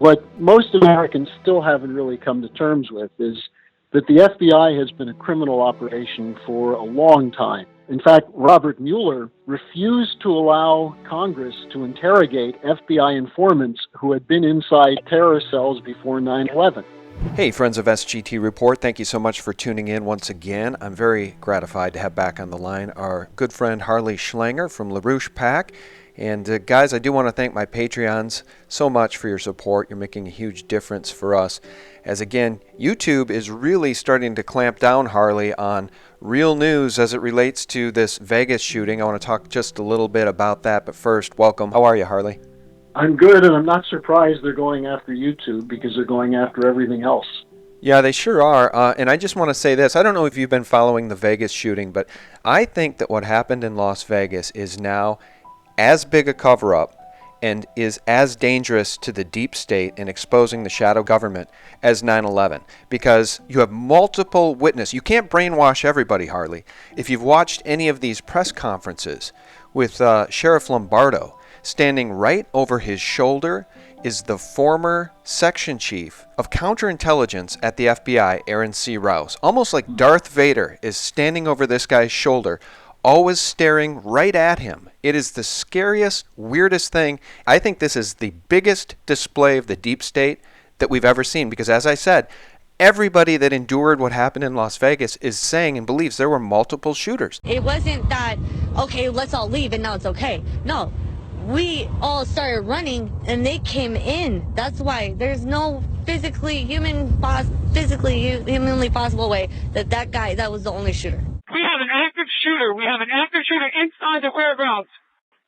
What most Americans still haven't really come to terms with is that the FBI has been a criminal operation for a long time. In fact, Robert Mueller refused to allow Congress to interrogate FBI informants who had been inside terror cells before 9/11. Hey, friends of SGT Report, thank you so much for tuning in once again. I'm very gratified to have back on the line our good friend Harley Schlanger from LaRouche PAC. And guys, I do want to thank my Patreons so much for your support. You're making a huge difference for us. As again, YouTube is really starting to clamp down, Harley, on real news as it relates to this Vegas shooting. I want to talk just a little bit about that, but first, welcome. How are you, Harley? I'm good, and I'm not surprised they're going after YouTube because they're going after everything else. Yeah, they sure are. And I just want to say this. I don't know if you've been following the Vegas shooting, but I think that what happened in Las Vegas is now as big a cover-up and is as dangerous to the deep state in exposing the shadow government as 9/11, because you have multiple witnesses. You can't brainwash everybody, Harley. If you've watched any of these press conferences with Sheriff Lombardo, standing right over his shoulder is the former section chief of counterintelligence at the FBI, Aaron C. Rouse. Almost like Darth Vader is standing over this guy's shoulder, always staring right at him. It is the scariest, weirdest thing. I think this is the biggest display of the deep state that we've ever seen, because as I said, everybody that endured what happened in Las Vegas is saying and believes there were multiple shooters. It wasn't that, okay, let's all leave and now it's okay. No, we all started running and they came in. That's why there's no humanly possible way that guy, that was the only shooter. We have an active shooter. We have an active shooter inside the warehouse.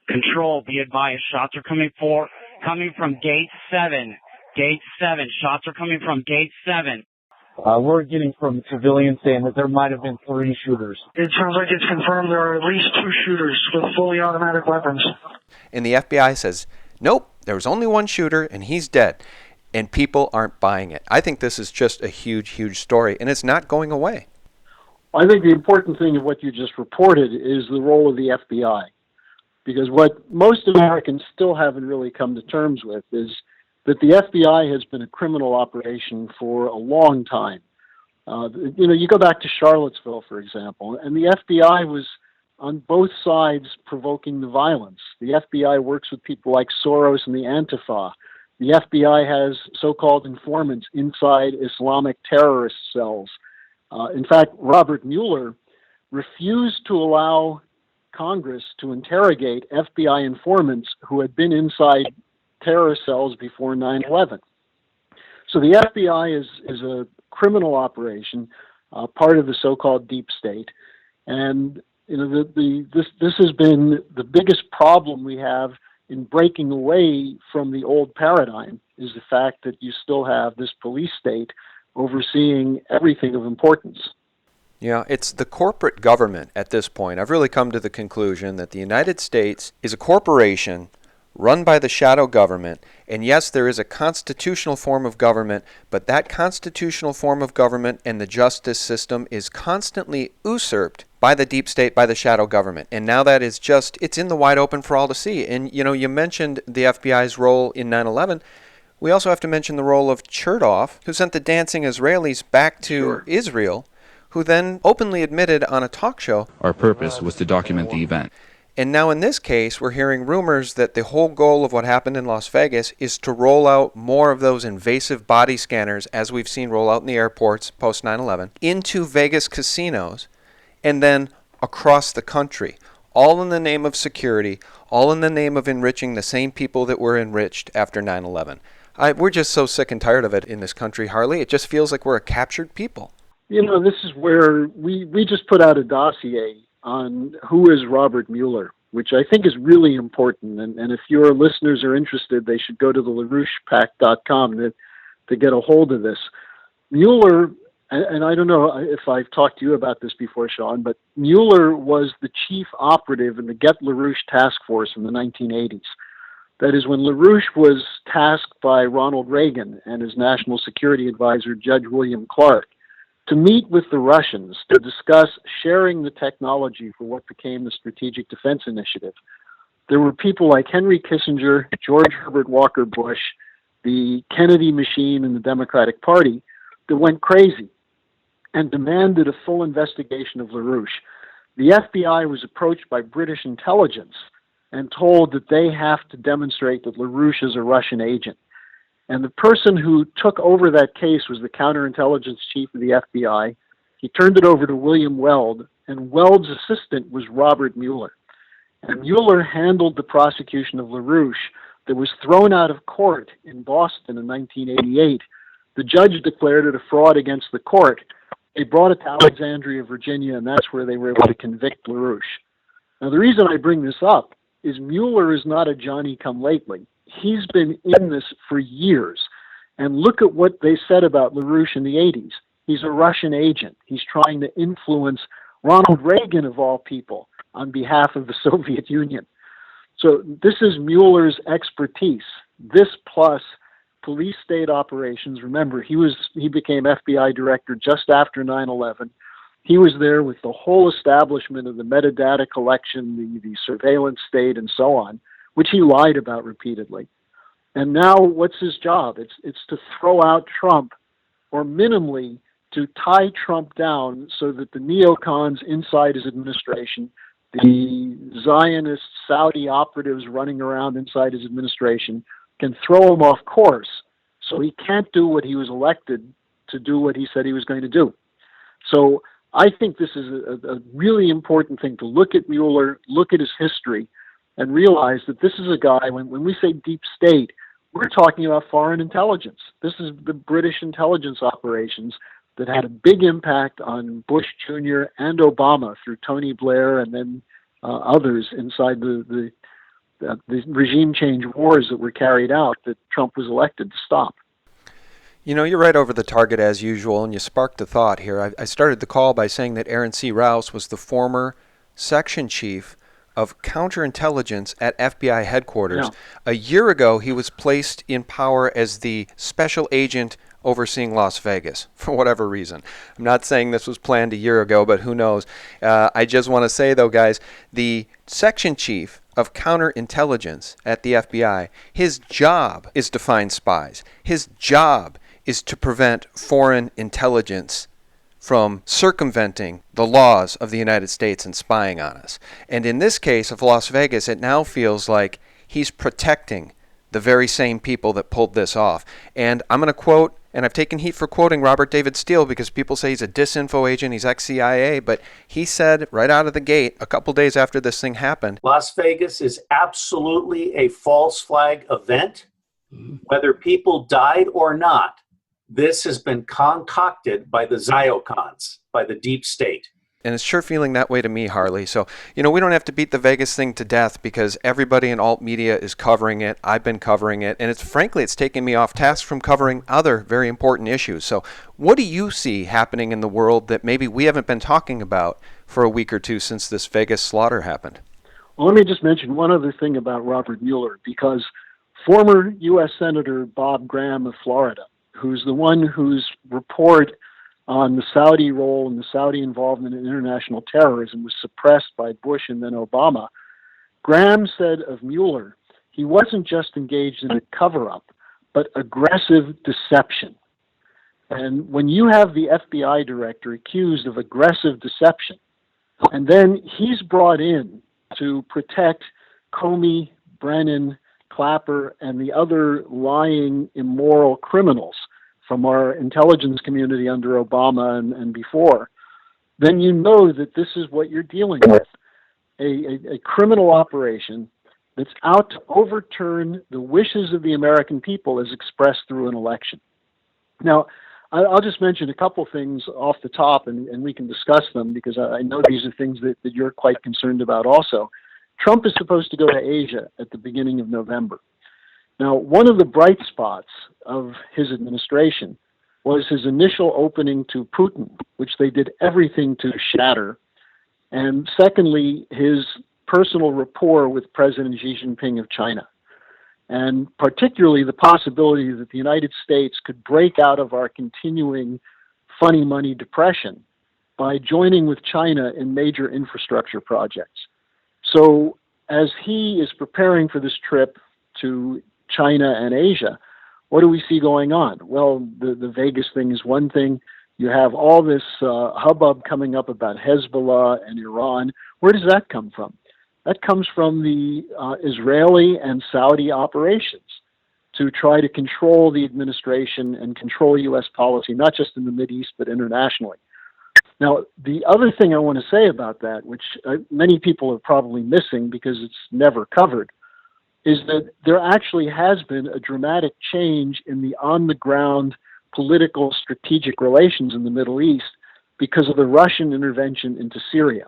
Control, be advised. Shots are coming from gate 7. Gate 7. Shots are coming from gate 7. We're getting from civilians saying that there might have been 3 shooters. It sounds like it's confirmed there are at least 2 shooters with fully automatic weapons. And the FBI says, nope, there was only one shooter and he's dead. And people aren't buying it. I think this is just a huge, huge story, and it's not going away. I think the important thing of what you just reported is the role of the FBI, because what most Americans still haven't really come to terms with is that the FBI has been a criminal operation for a long time. You go back to Charlottesville, for example, and the FBI was on both sides provoking the violence. The FBI works with people like Soros and the Antifa. The FBI has so-called informants inside Islamic terrorist cells. In fact, Robert Mueller refused to allow Congress to interrogate FBI informants who had been inside terror cells before 9/11. So the FBI is a criminal operation, part of the so-called deep state, and this has been the biggest problem we have in breaking away from the old paradigm, is the fact that you still have this police state overseeing everything of importance. Yeah, it's the corporate government at this point. I've really come to the conclusion that the United States is a corporation run by the shadow government, and yes, there is a constitutional form of government, but that constitutional form of government and the justice system is constantly usurped by the deep state, by the shadow government. And now that is just, it's in the wide open for all to see. And, you mentioned the FBI's role in 9/11. We also have to mention the role of Chertoff, who sent the dancing Israelis back to Israel, who then openly admitted on a talk show, our purpose was to document the event. And now in this case, we're hearing rumors that the whole goal of what happened in Las Vegas is to roll out more of those invasive body scanners, as we've seen roll out in the airports post 9/11, into Vegas casinos and then across the country, all in the name of security, all in the name of enriching the same people that were enriched after 9/11. We're just so sick and tired of it in this country, Harley. It just feels like we're a captured people. This is where we just put out a dossier on who is Robert Mueller, which I think is really important. And if your listeners are interested, they should go to the LaRouchePAC.com to get a hold of this. Mueller, and I don't know if I've talked to you about this before, Sean, but Mueller was the chief operative in the Get LaRouche task force in the 1980s. That is when LaRouche was tasked by Ronald Reagan and his national security advisor, Judge William Clark, to meet with the Russians to discuss sharing the technology for what became the Strategic Defense Initiative. There were people like Henry Kissinger, George Herbert Walker Bush, the Kennedy machine in the Democratic Party, that went crazy and demanded a full investigation of LaRouche. The FBI was approached by British intelligence and told that they have to demonstrate that LaRouche is a Russian agent. And the person who took over that case was the counterintelligence chief of the FBI. He turned it over to William Weld, and Weld's assistant was Robert Mueller. And Mueller handled the prosecution of LaRouche that was thrown out of court in Boston in 1988. The judge declared it a fraud against the court. They brought it to Alexandria, Virginia, and that's where they were able to convict LaRouche. Now, the reason I bring this up is Mueller is not a Johnny-come-lately. He's been in this for years. And look at what they said about LaRouche in the 80s. He's a Russian agent. He's trying to influence Ronald Reagan, of all people, on behalf of the Soviet Union. So this is Mueller's expertise. This plus police state operations. Remember, he became FBI director just after 9/11. He was there with the whole establishment of the metadata collection, the surveillance state, and so on, which he lied about repeatedly. And now what's his job? It's to throw out Trump, or minimally to tie Trump down so that the neocons inside his administration, the Zionist Saudi operatives running around inside his administration, can throw him off course so he can't do what he was elected to do, what he said he was going to do. So I think this is a really important thing to look at Mueller, look at his history, and realize that this is a guy, when we say deep state, we're talking about foreign intelligence. This is the British intelligence operations that had a big impact on Bush Jr. and Obama through Tony Blair and then others inside the regime change wars that were carried out that Trump was elected to stop. You know, you're right over the target as usual, and you sparked a thought here. I started the call by saying that Aaron C. Rouse was the former section chief of counterintelligence at FBI headquarters. Yeah. A year ago, he was placed in power as the special agent overseeing Las Vegas for whatever reason. I'm not saying this was planned a year ago, but who knows. I just want to say, though, guys, the section chief of counterintelligence at the FBI, his job is to find spies. His job is to prevent foreign intelligence from circumventing the laws of the United States and spying on us. And in this case of Las Vegas, it now feels like he's protecting the very same people that pulled this off. And I'm going to quote, and I've taken heat for quoting Robert David Steele because people say he's a disinfo agent, he's ex-CIA, but he said right out of the gate, a couple days after this thing happened, Las Vegas is absolutely a false flag event. Whether people died or not, this has been concocted by the Ziocons, by the deep state. And it's sure feeling that way to me, Harley. So, you know, we don't have to beat the Vegas thing to death because everybody in alt media is covering it. I've been covering it. And it's taken me off task from covering other very important issues. So what do you see happening in the world that maybe we haven't been talking about for a week or two since this Vegas slaughter happened? Well, let me just mention one other thing about Robert Mueller, because former U.S. Senator Bob Graham of Florida, who's the one whose report on the Saudi role and the Saudi involvement in international terrorism was suppressed by Bush and then Obama, Graham said of Mueller, he wasn't just engaged in a cover-up, but aggressive deception. And when you have the FBI director accused of aggressive deception, and then he's brought in to protect Comey, Brennan, Clapper, and the other lying, immoral criminals from our intelligence community under Obama and before, then you know that this is what you're dealing with, a criminal operation that's out to overturn the wishes of the American people as expressed through an election. Now, I'll just mention a couple things off the top, and we can discuss them, because I know these are things that you're quite concerned about also. Trump is supposed to go to Asia at the beginning of November. Now, one of the bright spots of his administration was his initial opening to Putin, which they did everything to shatter. And secondly, his personal rapport with President Xi Jinping of China. And particularly the possibility that the United States could break out of our continuing funny money depression by joining with China in major infrastructure projects. So as he is preparing for this trip to China and Asia, what do we see going on? Well, the Vegas thing is one thing. You have all this hubbub coming up about Hezbollah and Iran. Where does that come from? That comes from the Israeli and Saudi operations to try to control the administration and control U.S. policy, not just in the Mideast, but internationally. Now, the other thing I want to say about that, which many people are probably missing because it's never covered, is that there actually has been a dramatic change in the on-the-ground political strategic relations in the Middle East because of the Russian intervention into Syria.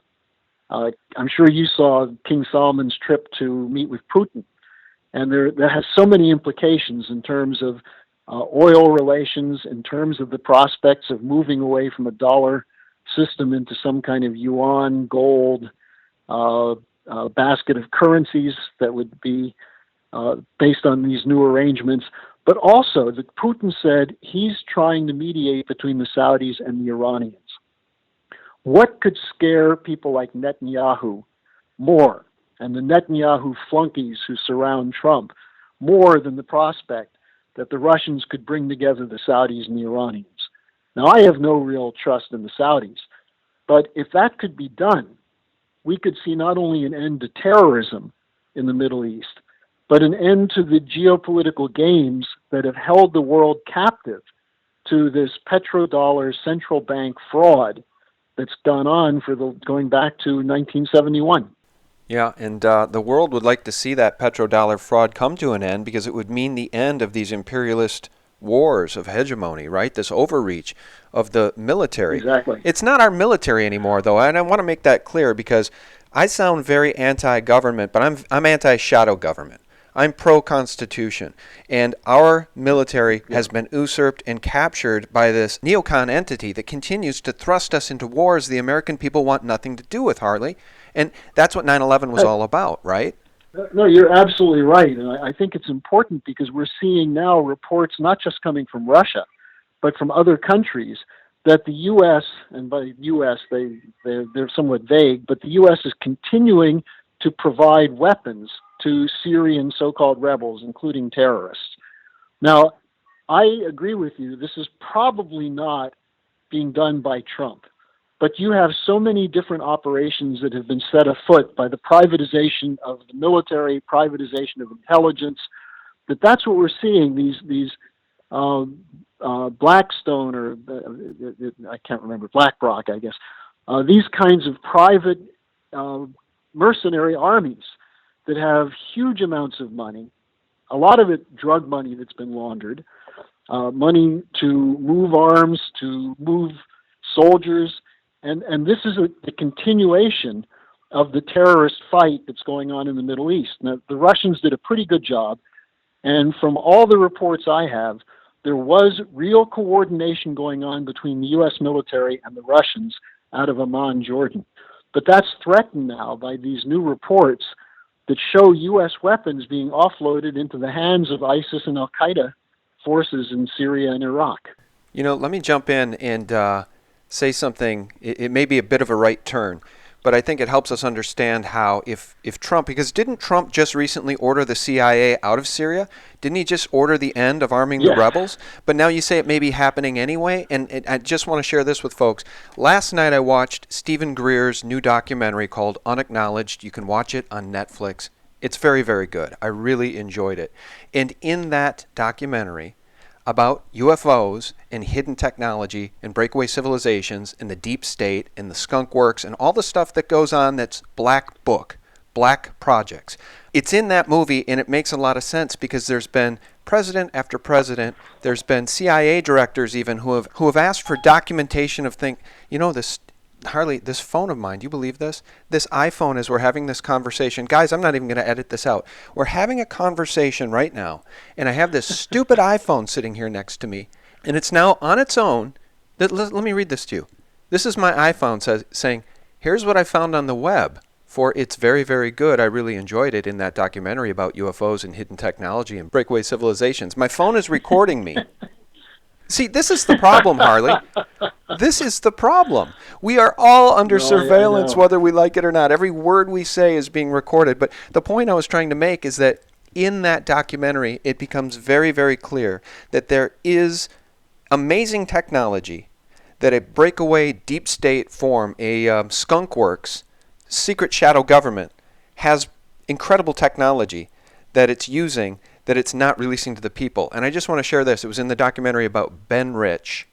I'm sure you saw King Solomon's trip to meet with Putin. And that has so many implications in terms of oil relations, in terms of the prospects of moving away from a dollar system into some kind of yuan, gold, basket of currencies that would be based on these new arrangements. But also, Putin said he's trying to mediate between the Saudis and the Iranians. What could scare people like Netanyahu more, and the Netanyahu flunkies who surround Trump, more than the prospect that the Russians could bring together the Saudis and the Iranians? Now, I have no real trust in the Saudis, but if that could be done, we could see not only an end to terrorism in the Middle East, but an end to the geopolitical games that have held the world captive to this petrodollar central bank fraud that's gone on going back to 1971. Yeah, and the world would like to see that petrodollar fraud come to an end because it would mean the end of these imperialist wars of hegemony, right? This overreach of the military. Exactly. It's not our military anymore, though, and I want to make that clear because I sound very anti-government, but I'm anti-shadow government. I'm pro-Constitution, and our military has been usurped and captured by this neocon entity that continues to thrust us into wars the American people want nothing to do with, Harley. And that's what 9/11 was all about, right? No, you're absolutely right. And I think it's important because we're seeing now reports not just coming from Russia, but from other countries that the U.S., and by U.S. they're somewhat vague, but the U.S. is continuing to provide weapons to Syrian so-called rebels, including terrorists. Now, I agree with you. This is probably not being done by Trump. But you have so many different operations that have been set afoot by the privatization of the military, privatization of intelligence, that's what we're seeing. These Blackstone, or I can't remember, BlackRock, I guess. These kinds of private mercenary armies that have huge amounts of money, a lot of it drug money that's been laundered, money to move arms, to move soldiers. And this is a continuation of the terrorist fight that's going on in the Middle East. Now, the Russians did a pretty good job, and from all the reports I have, there was real coordination going on between the U.S. military and the Russians out of Amman, Jordan. But that's threatened now by these new reports that show U.S. weapons being offloaded into the hands of ISIS and Al-Qaeda forces in Syria and Iraq. You know, let me jump in and say something. It may be a bit of a right turn, but I think it helps us understand how if Trump, because didn't Trump just recently order the CIA out of Syria? Didn't he just order the end of arming the rebels? But now you say it may be happening anyway, and I just want to share this with folks. Last night I watched Stephen Greer's new documentary called Unacknowledged. You can watch it on Netflix. It's very, very good. I really enjoyed it. And in that documentary, about UFOs and hidden technology and breakaway civilizations and the deep state and the skunk works and all the stuff that goes on that's black book, black projects. It's in that movie, and it makes a lot of sense because there's been president after president, there's been CIA directors even who have asked for documentation of things. You know, this Harley, this phone of mine, do you believe this? This iPhone, as we're having this conversation, guys, I'm not even going to edit this out. We're having a conversation right now, and I have this stupid iPhone sitting here next to me, and it's now on its own. Let me read this to you. This is my iPhone saying, here's what I found on the web, for it's very, very good. I really enjoyed it in that documentary about UFOs and hidden technology and breakaway civilizations. My phone is recording me. See, this is the problem, Harley. This is the problem. We are all under surveillance, whether we like it or not. Every word we say is being recorded. But the point I was trying to make is that in that documentary, it becomes very, very clear that there is amazing technology that a breakaway deep state form, a skunk works, secret shadow government, has incredible technology that it's using that it's not releasing to the people. And I just want to share this. It was in the documentary about Ben Rich,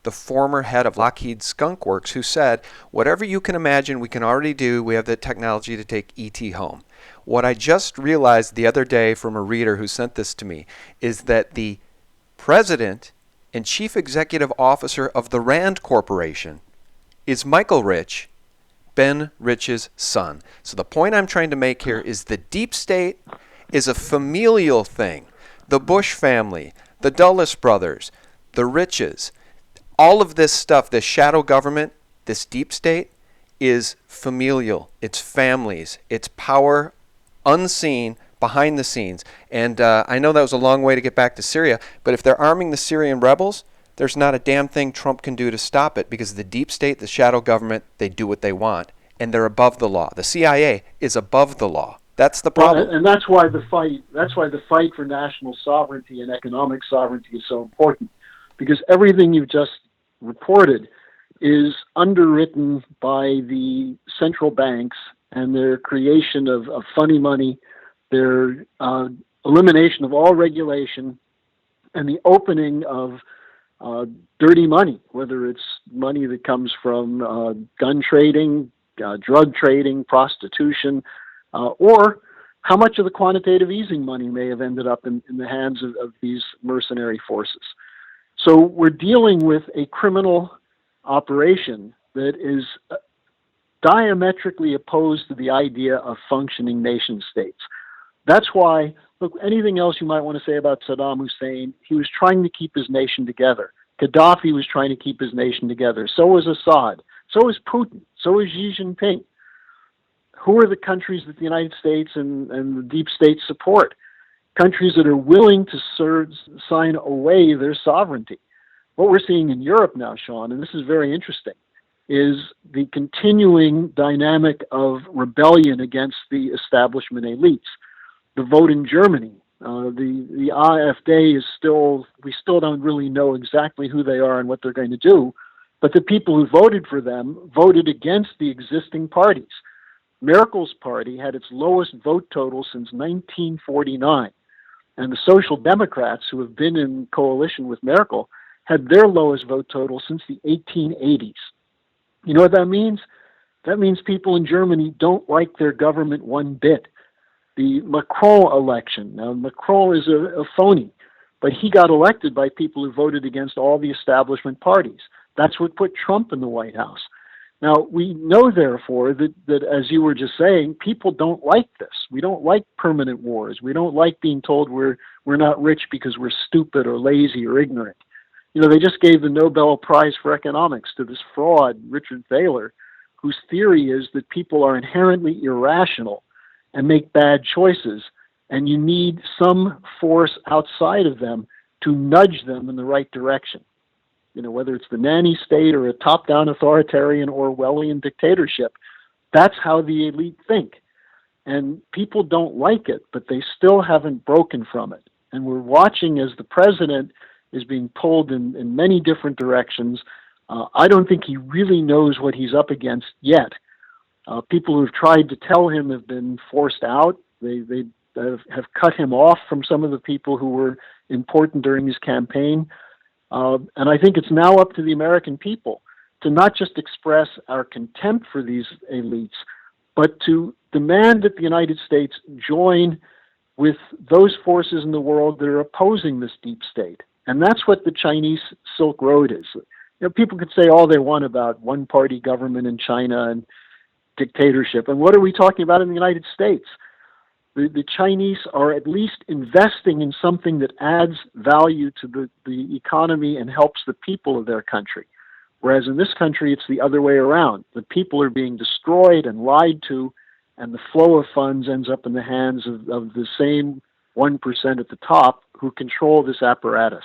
the former head of Lockheed Skunk Works, who said, whatever you can imagine we can already do, we have the technology to take ET home. What I just realized the other day from a reader who sent this to me is that the president and chief executive officer of the Rand Corporation is Michael Rich, Ben Rich's son. So the point I'm trying to make here is the deep state is a familial thing. The Bush family, the Dulles brothers, the Riches, all of this stuff, this shadow government, this deep state, is familial. It's families. It's power unseen, behind the scenes. And I know that was a long way to get back to Syria, but if they're arming the Syrian rebels, there's not a damn thing Trump can do to stop it, because the deep state, the shadow government, they do what they want, and they're above the law. The CIA is above the law. That's the problem. Well, and that's why the fight. That's why the fight for national sovereignty and economic sovereignty is so important, because everything you've just reported is underwritten by the central banks and their creation of funny money, their elimination of all regulation, and the opening of dirty money, whether it's money that comes from gun trading, drug trading, prostitution, or how much of the quantitative easing money may have ended up in the hands of these mercenary forces. So we're dealing with a criminal operation that is diametrically opposed to the idea of functioning nation states. That's why, look, anything else you might want to say about Saddam Hussein, he was trying to keep his nation together. Gaddafi was trying to keep his nation together. So was Assad. So is Putin. So is Xi Jinping. Who are the countries that the United States and the deep state support? Countries that are willing to sign away their sovereignty. What we're seeing in Europe now, Sean, and this is very interesting, is the continuing dynamic of rebellion against the establishment elites. The vote in Germany, the AfD is we still don't really know exactly who they are and what they're going to do, but the people who voted for them voted against the existing parties. Merkel's party had its lowest vote total since 1949, and the Social Democrats, who have been in coalition with Merkel, had their lowest vote total since the 1880s. You know what that means? That means people in Germany don't like their government one bit. The Macron election, now Macron is a phony, but he got elected by people who voted against all the establishment parties. That's what put Trump in the White House. Now, we know, therefore, that as you were just saying, people don't like this. We don't like permanent wars. We don't like being told we're not rich because we're stupid or lazy or ignorant. You know, they just gave the Nobel Prize for Economics to this fraud, Richard Thaler, whose theory is that people are inherently irrational and make bad choices, and you need some force outside of them to nudge them in the right direction. You know, whether it's the nanny state or a top-down authoritarian Orwellian dictatorship, that's how the elite think. And people don't like it, but they still haven't broken from it. And we're watching as the president is being pulled in many different directions. I don't think he really knows what he's up against yet. People who've tried to tell him have been forced out. They have cut him off from some of the people who were important during his campaign. And I think it's now up to the American people to not just express our contempt for these elites, but to demand that the United States join with those forces in the world that are opposing this deep state. And that's what the Chinese Silk Road is. You know, people could say all they want about one-party government in China and dictatorship. And what are we talking about in the United States? The Chinese are at least investing in something that adds value to the economy and helps the people of their country. Whereas in this country, it's the other way around. The people are being destroyed and lied to, and the flow of funds ends up in the hands of the same 1% at the top who control this apparatus.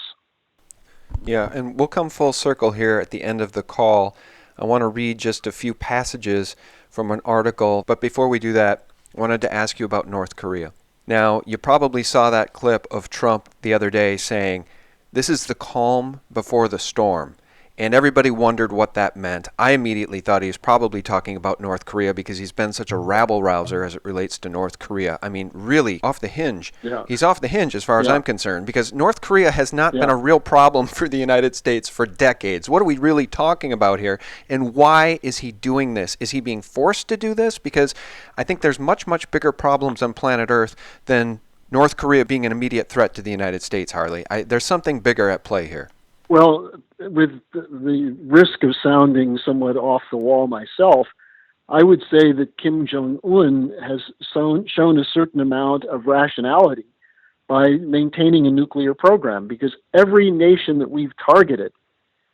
Yeah, and we'll come full circle here at the end of the call. I want to read just a few passages from an article, but before we do that, I wanted to ask you about North Korea. Now, you probably saw that clip of Trump the other day saying, "This is the calm before the storm." And everybody wondered what that meant. I immediately thought he was probably talking about North Korea because he's been such a rabble-rouser as it relates to North Korea. I mean, really, off the hinge. Yeah. He's off the hinge as far as Yeah. I'm concerned, because North Korea has not been Yeah. a real problem for the United States for decades. What are we really talking about here? And why is he doing this? Is he being forced to do this? Because I think there's much, much bigger problems on planet Earth than North Korea being an immediate threat to the United States, Harley. There's something bigger at play here. Well, with the risk of sounding somewhat off the wall myself, I would say that Kim Jong-un has shown a certain amount of rationality by maintaining a nuclear program, because every nation that we've targeted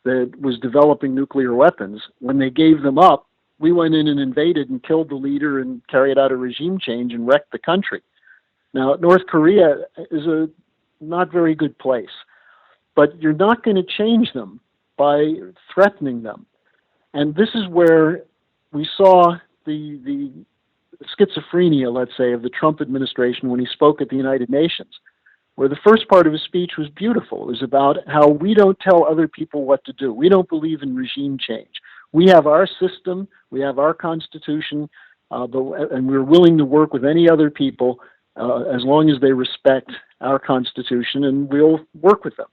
that was developing nuclear weapons, when they gave them up, we went in and invaded and killed the leader and carried out a regime change and wrecked the country. Now, North Korea is a not very good place. But you're not going to change them by threatening them. And this is where we saw the schizophrenia, let's say, of the Trump administration when he spoke at the United Nations, where the first part of his speech was beautiful. It was about how we don't tell other people what to do. We don't believe in regime change. We have our system, we have our constitution, and we're willing to work with any other people as long as they respect our constitution, and we'll work with them.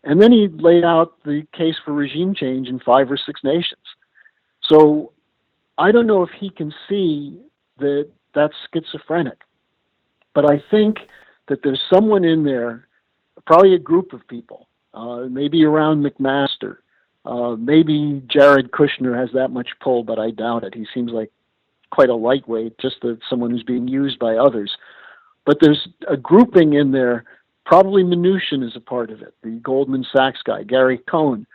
And then he laid out the case for regime change in 5 or 6 nations. So I don't know if he can see that that's schizophrenic, but I think that there's someone in there, probably a group of people, maybe around McMaster, maybe Jared Kushner has that much pull, but I doubt it. He seems like quite a lightweight, just someone who's being used by others. But there's a grouping in there. Probably Mnuchin is a part of it, the Goldman Sachs guy, Gary Cohn,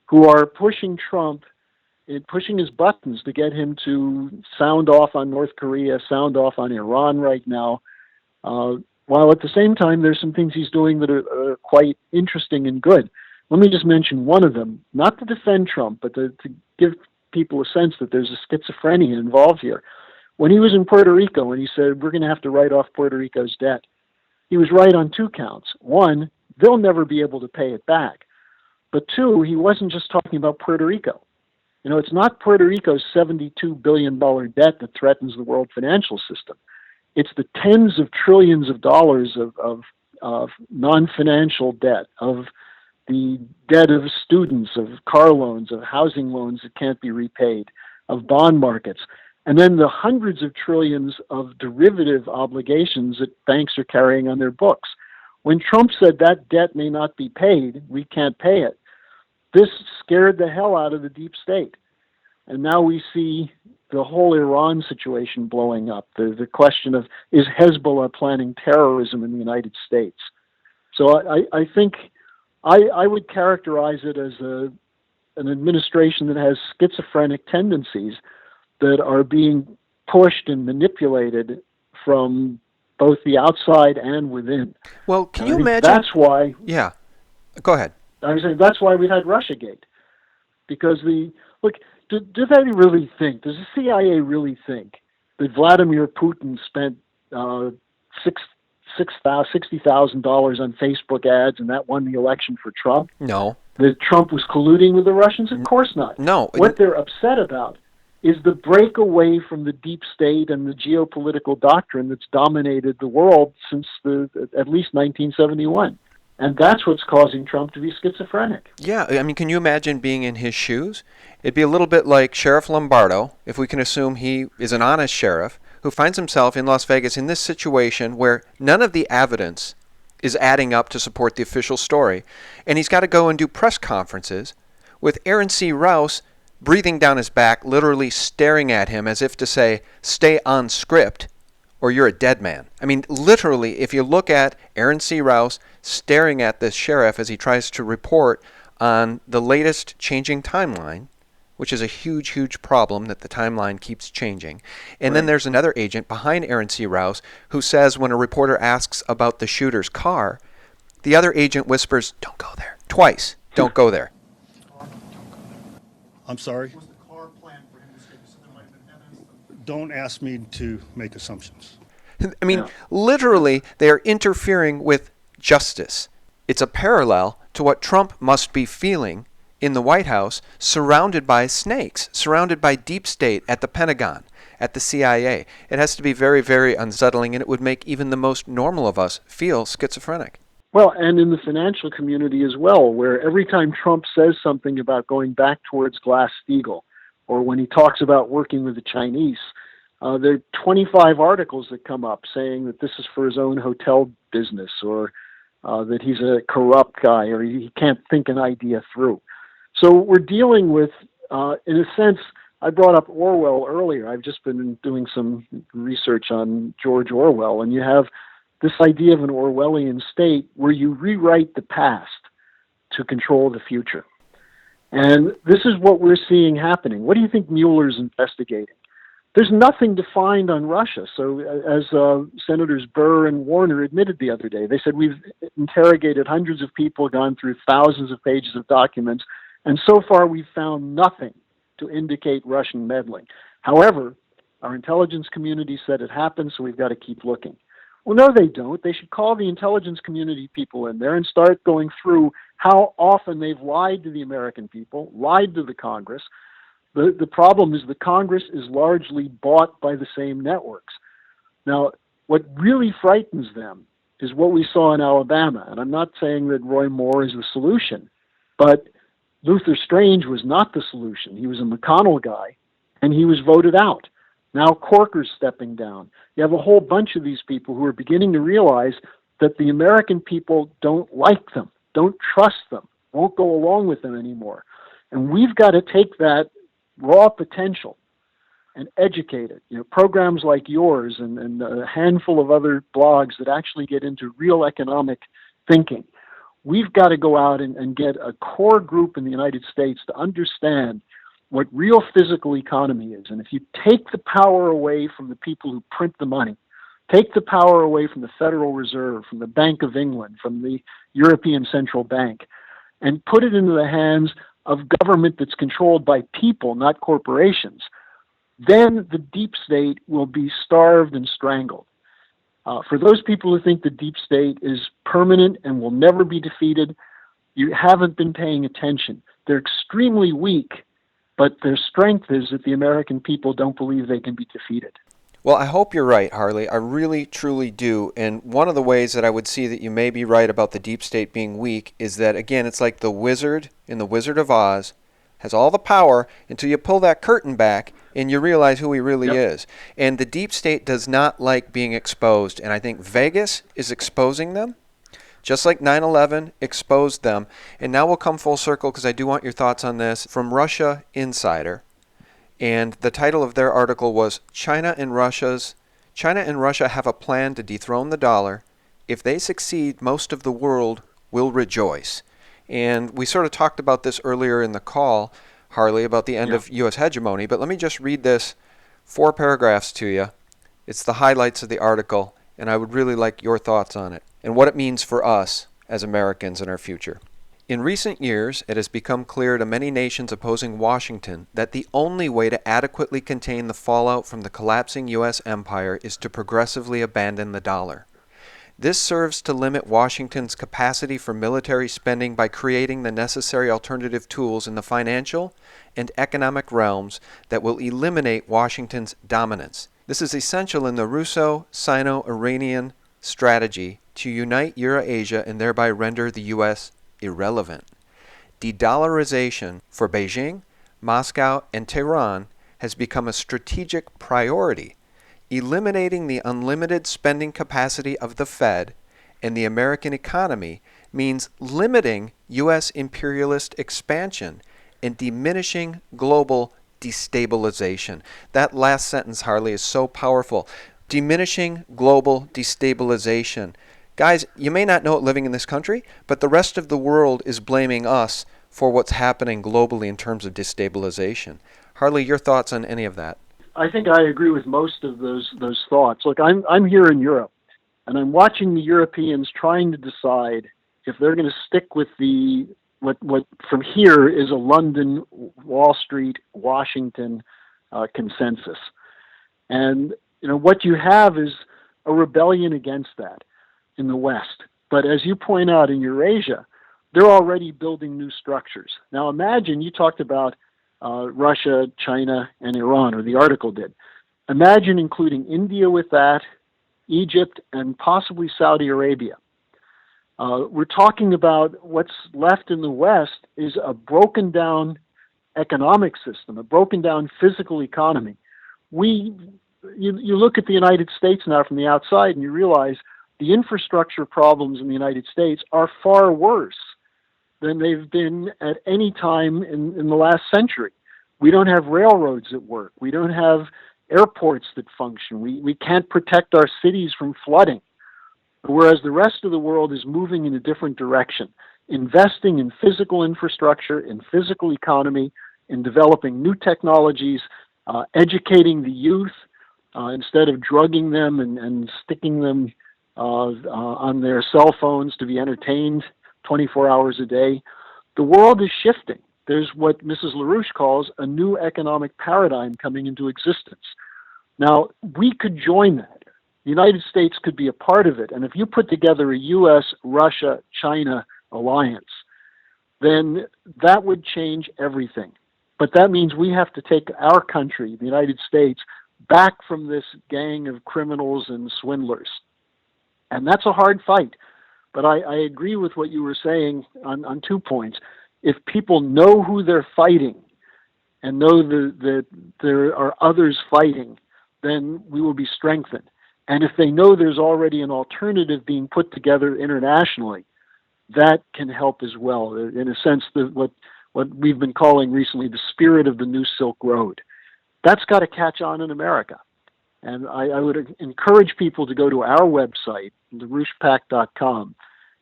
who are pushing Trump, pushing his buttons to get him to sound off on North Korea, sound off on Iran right now, while at the same time there's some things he's doing that are quite interesting and good. Let me just mention one of them, not to defend Trump, but to give people a sense that there's a schizophrenia involved here. When he was in Puerto Rico and he said, we're going to have to write off Puerto Rico's debt, he was right on 2 counts. 1, they'll never be able to pay it back. But 2, he wasn't just talking about Puerto Rico. You know, it's not Puerto Rico's $72 billion debt that threatens the world financial system. It's the tens of trillions of dollars of non-financial debt, of the debt of students, of car loans, of housing loans that can't be repaid, of bond markets. And then the hundreds of trillions of derivative obligations that banks are carrying on their books. When Trump said that debt may not be paid, we can't pay it, this scared the hell out of the deep state. And now we see the whole Iran situation blowing up. The question of, is Hezbollah planning terrorism in the United States? So I think I would characterize it as an administration that has schizophrenic tendencies that are being pushed and manipulated from both the outside and within. Well, can you think imagine? That's why. Yeah. Go ahead. I was saying that's why we had Russiagate, because do they really think? Does the CIA really think that Vladimir Putin spent $60,000 on Facebook ads and that won the election for Trump? No. That Trump was colluding with the Russians? Of course not. No. What they're upset about is the break away from the deep state and the geopolitical doctrine that's dominated the world since at least 1971. And that's what's causing Trump to be schizophrenic. Yeah, I mean, can you imagine being in his shoes? It'd be a little bit like Sheriff Lombardo, if we can assume he is an honest sheriff, who finds himself in Las Vegas in this situation where none of the evidence is adding up to support the official story. And he's got to go and do press conferences with Aaron C. Rouse breathing down his back, literally staring at him as if to say, stay on script or you're a dead man. I mean, literally, if you look at Aaron C. Rouse staring at this sheriff as he tries to report on the latest changing timeline, which is a huge, huge problem that the timeline keeps changing. And then there's another agent behind Aaron C. Rouse who says when a reporter asks about the shooter's car, the other agent whispers, don't go there. Twice, don't go there. I'm sorry? Was the car planned for him to escape? So there might have been evidence. Don't ask me to make assumptions. I mean, Yeah. literally, they are interfering with justice. It's a parallel to what Trump must be feeling in the White House, surrounded by snakes, surrounded by deep state at the Pentagon, at the CIA. It has to be very, very unsettling, and it would make even the most normal of us feel schizophrenic. Well, and in the financial community as well, where every time Trump says something about going back towards Glass-Steagall, or when he talks about working with the Chinese, there are 25 articles that come up saying that this is for his own hotel business, or that he's a corrupt guy, or he can't think an idea through. So we're dealing with, in a sense, I brought up Orwell earlier. I've just been doing some research on George Orwell, and you have this idea of an Orwellian state where you rewrite the past to control the future. And this is what we're seeing happening. What do you think Mueller's investigating? There's nothing to find on Russia. So as Senators Burr and Warner admitted the other day, they said we've interrogated hundreds of people, gone through thousands of pages of documents, and so far we've found nothing to indicate Russian meddling. However, our intelligence community said it happened, so we've got to keep looking. Well, no, they don't. They should call the intelligence community people in there and start going through how often they've lied to the American people, lied to the Congress. The problem is the Congress is largely bought by the same networks. Now, what really frightens them is what we saw in Alabama. And I'm not saying that Roy Moore is the solution, but Luther Strange was not the solution. He was a McConnell guy, and he was voted out. Now Corker's stepping down. You have a whole bunch of these people who are beginning to realize that the American people don't like them, don't trust them, won't go along with them anymore. And we've got to take that raw potential and educate it. You know, programs like yours and a handful of other blogs that actually get into real economic thinking. We've got to go out and get a core group in the United States to understand what real physical economy is. And if you take the power away from the people who print the money, take the power away from the Federal Reserve, from the Bank of England, from the European Central Bank, and put it into the hands of government that's controlled by people, not corporations, then the deep state will be starved and strangled. For those people who think the deep state is permanent and will never be defeated, you haven't been paying attention. They're extremely weak, but their strength is that the American people don't believe they can be defeated. Well, I hope you're right, Harley. I really, truly do. And one of the ways that I would see that you may be right about the deep state being weak is that, again, it's like the wizard in The Wizard of Oz has all the power until you pull that curtain back and you realize who he really is. And the deep state does not like being exposed. And I think Vegas is exposing them, just like 9/11 exposed them. And now we'll come full circle because I do want your thoughts on this. From Russia Insider. And the title of their article was China and Russia have a plan to dethrone the dollar. If they succeed, most of the world will rejoice. And we sort of talked about this earlier in the call, Harley, about the end of U.S. hegemony. But let me just read this 4 paragraphs to you. It's the highlights of the article, and I would really like your thoughts on it and what it means for us as Americans in our future. In recent years, it has become clear to many nations opposing Washington that the only way to adequately contain the fallout from the collapsing U.S. empire is to progressively abandon the dollar. This serves to limit Washington's capacity for military spending by creating the necessary alternative tools in the financial and economic realms that will eliminate Washington's dominance. This is essential in the Russo-Sino-Iranian strategy to unite Eurasia and thereby render the U.S. irrelevant. De-dollarization for Beijing, Moscow, and Tehran has become a strategic priority. Eliminating the unlimited spending capacity of the Fed and the American economy means limiting U.S. imperialist expansion and diminishing global destabilization. That last sentence, Harley, is so powerful. Diminishing global destabilization. Guys, you may not know it living in this country, but the rest of the world is blaming us for what's happening globally in terms of destabilization. Harley, your thoughts on any of that? I think I agree with most of those thoughts. Look, I'm here in Europe, and I'm watching the Europeans trying to decide if they're going to stick with the what from here is a London, Wall Street, Washington consensus. And you know what you have is a rebellion against that in the West. But as you point out, in Eurasia, they're already building new structures. Now imagine, you talked about Russia, China, and Iran, or the article did. Imagine including India with that, Egypt, and possibly Saudi Arabia. We're talking about what's left in the West is a broken down economic system, a broken down physical economy. You look at the United States now from the outside and you realize the infrastructure problems in the United States are far worse than they've been at any time in the last century. We don't have railroads that work. We don't have airports that function. We can't protect our cities from flooding. Whereas the rest of the world is moving in a different direction, investing in physical infrastructure, in physical economy, in developing new technologies, educating the youth instead of drugging them and sticking them on their cell phones to be entertained 24 hours a day. The world is shifting. There's what Mrs. LaRouche calls a new economic paradigm coming into existence. Now, we could join that. The United States could be a part of it. And if you put together a U.S., Russia, China alliance, then that would change everything. But that means we have to take our country, the United States, back from this gang of criminals and swindlers. And that's a hard fight. But I agree with what you were saying on 2 points. If people know who they're fighting and know that there are others fighting, then we will be strengthened. And if they know there's already an alternative being put together internationally, that can help as well. In a sense, what we've been calling recently the spirit of the New Silk Road. That's got to catch on in America. And I would encourage people to go to our website, LaRouchePAC.com.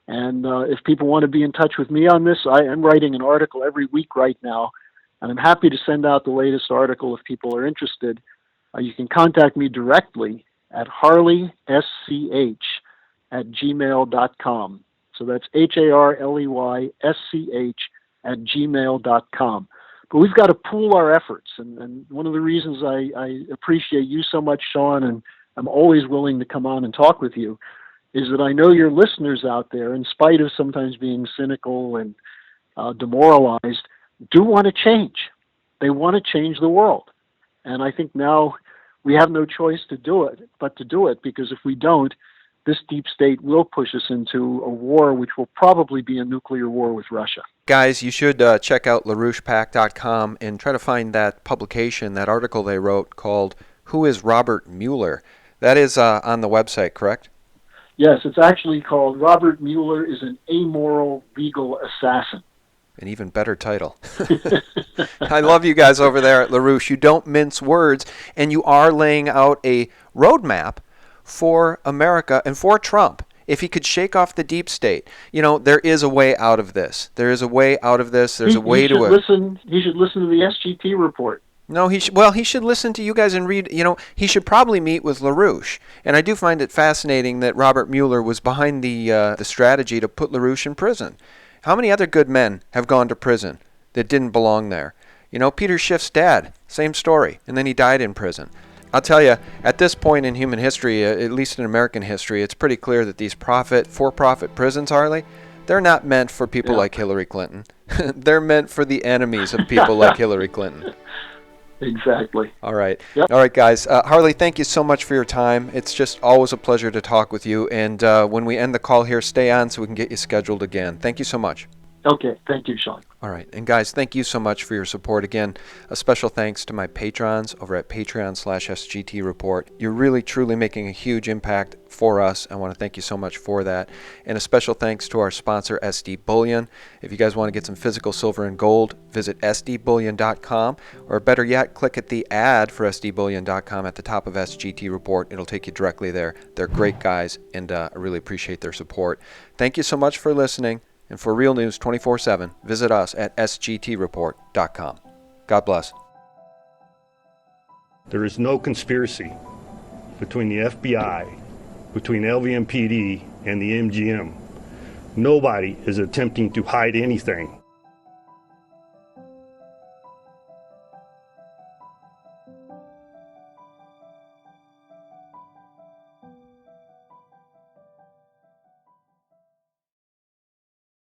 And if people want to be in touch with me on this, I am writing an article every week right now, and I'm happy to send out the latest article if people are interested. You can contact me directly at harleysch@gmail.com. So that's harleysch@gmail.com. But we've got to pool our efforts. And one of the reasons I appreciate you so much, Sean, and I'm always willing to come on and talk with you, is that I know your listeners out there, in spite of sometimes being cynical and demoralized, do want to change. They want to change the world. And I think now we have no choice to do it, because if we don't, this deep state will push us into a war which will probably be a nuclear war with Russia. Guys, you should check out LaRouchePAC.com and try to find that publication, that article they wrote called Who is Robert Mueller? That is on the website, correct? Yes, it's actually called Robert Mueller is an Amoral Legal Assassin. An even better title. I love you guys over there at LaRouche. You don't mince words, and you are laying out a roadmap for America and for Trump. If he could shake off the deep state, there is a way out of this. There is a way out of this. There's a way to listen. He should listen to the SGT report. No, he should listen to you guys and read. He should probably meet with LaRouche. And I do find it fascinating that Robert Mueller was behind the strategy to put LaRouche in prison. How many other good men have gone to prison that didn't belong there? Peter Schiff's dad, same story, and then he died in prison. I'll tell you, at this point in human history, at least in American history, it's pretty clear that these for-profit prisons, Harley, they're not meant for people like Hillary Clinton. They're meant for the enemies of people like Hillary Clinton. Exactly. All right. Yep. All right, guys. Harley, thank you so much for your time. It's just always a pleasure to talk with you. And when we end the call here, stay on so we can get you scheduled again. Thank you so much. Okay. Thank you, Sean. All right. And guys, thank you so much for your support. Again, a special thanks to my patrons over at Patreon/SGT Report. You're really, truly making a huge impact for us. I want to thank you so much for that. And a special thanks to our sponsor, SD Bullion. If you guys want to get some physical silver and gold, visit sdbullion.com, or better yet, click at the ad for sdbullion.com at the top of SGT Report. It'll take you directly there. They're great guys, and I really appreciate their support. Thank you so much for listening. And for real news 24/7, visit us at sgtreport.com. God bless. There is no conspiracy between the FBI, between LVMPD, and the MGM. Nobody is attempting to hide anything.